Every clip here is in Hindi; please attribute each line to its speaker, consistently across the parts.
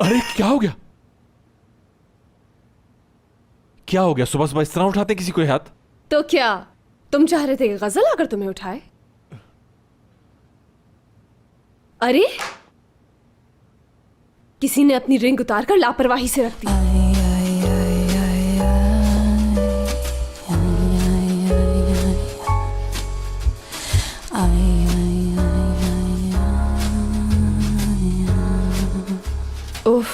Speaker 1: अरे क्या हो गया? क्या हो गया? सुबह सुबह इस तरह उठाते किसी को हाथ?
Speaker 2: तो क्या तुम चाह रहे थे कि गजल आकर तुम्हें उठाए? अरे किसी ने अपनी रिंग उतारकर लापरवाही से रख दी। उफ,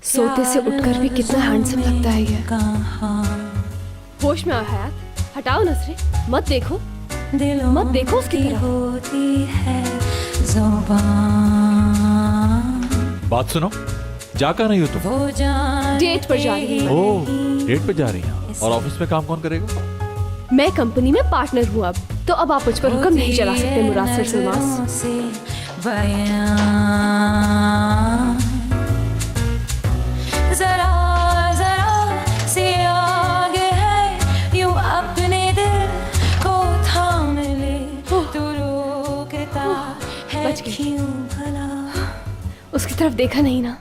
Speaker 2: सोते से उठकर भी कितना हैंडसम लगता है ये। होश में आओ हयात, हटाओ नजरें, मत देखो उसकी तरफ।
Speaker 1: बात सुनो, जा कहाँ रही हो तुम?
Speaker 2: डेट पर जा रही हूँ।
Speaker 1: ओह, डेट पे जा रही हैं। और ऑफिस में काम कौन करेगा?
Speaker 2: मैं कंपनी में पार्टनर हूँ अब, तो अब आप मुझ पर हुक्म नहीं चला सकते मुराद सर सलमास। बच गई। उसकी तरफ देखा नहीं ना।